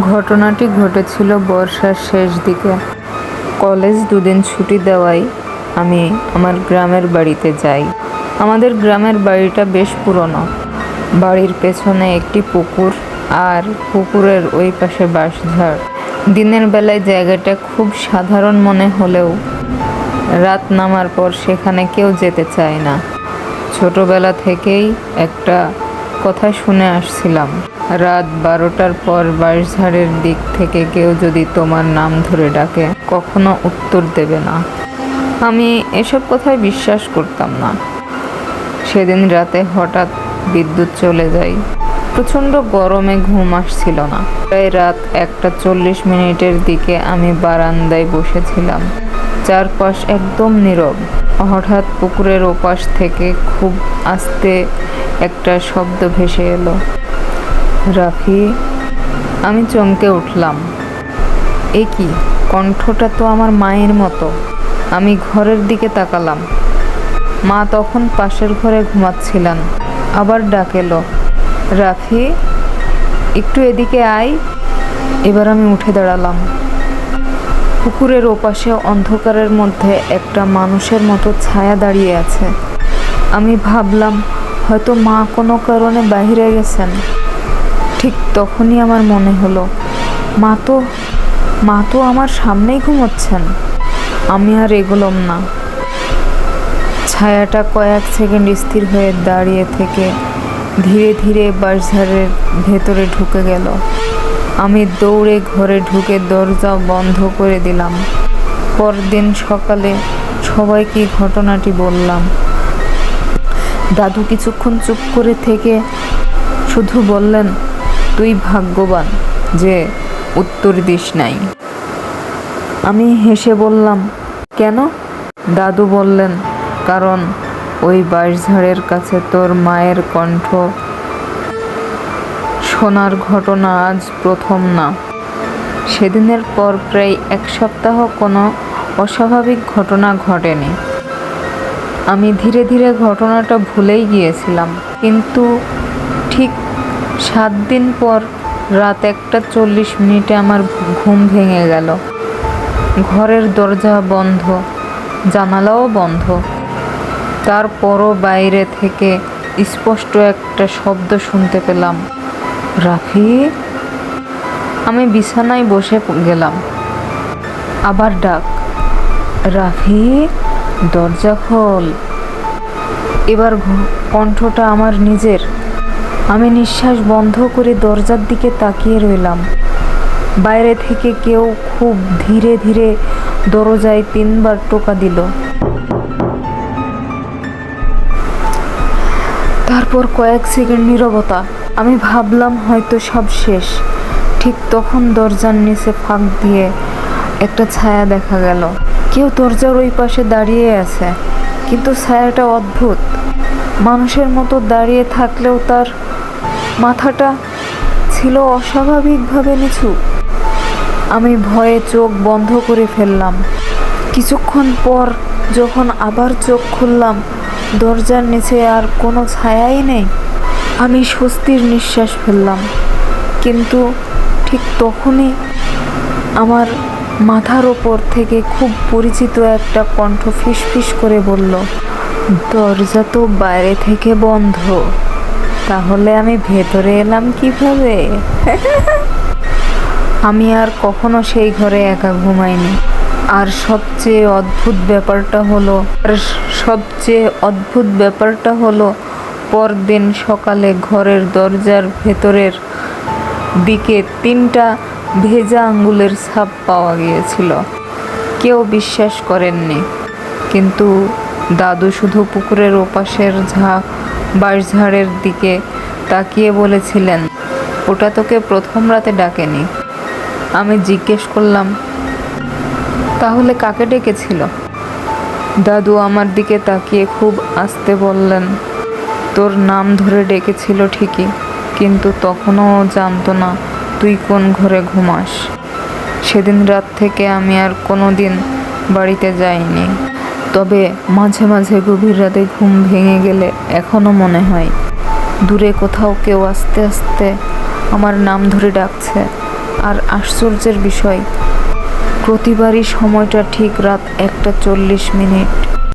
ঘটনাটি ঘটেছিল বর্ষার শেষ দিকে। কলেজ দুদিন ছুটি দেওয়ায় আমি আমার গ্রামের বাড়িতে যাই। আমাদের গ্রামের বাড়িটা বেশ পুরনো। বাড়ির পেছনে একটি পুকুর, আর পুকুরের ওই পাশে বাঁশঝাড়। দিনের বেলায় জায়গাটা খুব সাধারণ মনে হলেও রাত নামার পর সেখানে কেউ যেতে চায় না। ছোটবেলা থেকেই একটা কথা শুনে আসছিলাম, রাত 12টার পর বাঁশঝাড়ের দিক থেকে কেউ যদি তোমার নাম ধরে ডাকে কখনো উত্তর দেবে না। আমি এসব কথায় বিশ্বাস করতাম না। সেদিন রাতে হঠাৎ বিদ্যুৎ চলে যায়। প্রচণ্ড গরমে ঘুম আসছিল না। প্রায় রাত 1:40 দিকে আমি বারান্দায় বসেছিলাম। চারপাশ একদম নীরব। হঠাৎ পুকুরের ওপাশ থেকে খুব আস্তে একটা শব্দ ভেসে এলো, রাফি। আমি চমকে উঠলাম। এ কি? কণ্ঠটা তো আমার মায়ের মতো। আমি ঘরের দিকে তাকালাম। মা তখন পাশের ঘরে ঘুমাচ্ছিলেন। আবার ডাক এলো, রাফি, একটু এদিকে আয়। এবার আমি উঠে দাঁড়ালাম। পুকুরের ওপাশে অন্ধকারের মধ্যে একটা মানুষের মতো ছায়া দাঁড়িয়ে আছে। আমি ভাবলাম হয়তো মা কোনো কারণে বাইরে গেছেন। ঠিক তখনই আমার মনে হলো মা তো আমার সামনেই ঘুমোচ্ছেন। আমি আর এগোলাম না। ছায়াটা কয়েক সেকেন্ড স্থির হয়ে দাঁড়িয়ে থেকে ধীরে ধীরে বাঁশঝাড়ের ভেতরে ঢুকে গেল। আমি দৌড়ে ঘরে ঢুকে দরজা বন্ধ করে দিলাম। পরদিন সকালে সবাইকে ঘটনাটি বললাম। দাদু কিছুক্ষণ চুপ করে থেকে শুধু বললেন, তুই ভাগ্যবান যে উত্তর দিস নাই। আমি হেসে বললাম, কেন? দাদু বললেন, কারণ ওই বাঁশঝাড়ের কাছে তোর মায়ের কণ্ঠ শোনার ঘটনা আজ প্রথম না। সেদিনের পর প্রায় 1 সপ্তাহ কোনো অস্বাভাবিক ঘটনা ঘটেনি। আমি ধীরে ধীরে ঘটনাটা ভুলেই গিয়েছিলাম। কিন্তু ঠিক 7 দিন পর রাত 1:40 আমার ঘুম ভেঙে গেল। ঘরের দরজা বন্ধ, জানালাও বন্ধ। তারপরও বাইরে থেকে স্পষ্ট একটা শব্দ শুনতে পেলাম, রাফি। আমি বিছানায় বসে গেলাম। আবার ডাক, রাফি, দরজা খোল। এবার কণ্ঠটা আমার নিজের। আমি নিঃশ্বাস বন্ধ করে দরজার দিকে তাকিয়ে রইলাম। বাইরে থেকে কেউ খুব ধীরে ধীরে দরজায় 3 বার টোকা দিল। তারপর কয়েক সেকেন্ড নীরবতা। আমি ভাবলাম হয়তো সব শেষ। ঠিক তখন দরজার নিচে ফাঁক দিয়ে একটা ছায়া দেখা গেল। কেউ দরজার ওই পাশে দাঁড়িয়ে আছে, কিন্তু ছায়াটা অদ্ভুত। মানুষের মতো দাঁড়িয়ে থাকলেও তার মাথাটা ছিল অস্বাভাবিকভাবে নিচু। আমি ভয়ে চোখ বন্ধ করে ফেললাম। কিছুক্ষণ পর যখন আবার চোখ খুললাম, দরজার নিচে আর কোনো ছায়াই নেই। আমি স্বস্তির নিঃশ্বাস ফেললাম। কিন্তু ঠিক তখনই আমার মাথার ওপর থেকে খুব পরিচিত একটা কণ্ঠ ফিসফিস করে বলল, দরজা তো বাইরে থেকে বন্ধ, তাহলে আমি ভেতরে এলাম কিভাবে? আমি আর কখনো সেই ঘরে একা ঘুমাইনি। আর সবচেয়ে অদ্ভুত ব্যাপারটা হলো পরদিন সকালে ঘরের দরজার ভেতরের দিকে 3টা ভেজা আঙ্গুলের ছাপ পাওয়া গিয়েছিল। কেউ বিশ্বাস করেননি, কিন্তু দাদু শুধু পুকুরের ওপাশের বাঁশঝাড়ের দিকে তাকিয়ে বলেছিলেন, ওটা তোকে প্রথম রাতে ডাকেনি। আমি জিজ্ঞেস করলাম, তাহলে কাকে ডেকেছিল? দাদু আমার দিকে তাকিয়ে খুব আস্তে বললেন, তোর নাম ধরে ডেকেছিল ঠিকই, কিন্তু তখনও জানতো না তুই কোন ঘরে ঘুমাস। সেদিন রাত থেকে আমি আর কোনো দিন বাড়িতে যাইনি। তবে মাঝে মাঝে গভীর রাতে ঘুম ভেঙে গেলে এখনও মনে হয় দূরে কোথাও কেউ আস্তে আস্তে আমার নাম ধরে ডাকছে, আর আশ্চর্যের বিষয়, প্রতিবারই সময়টা ঠিক রাত 1:40।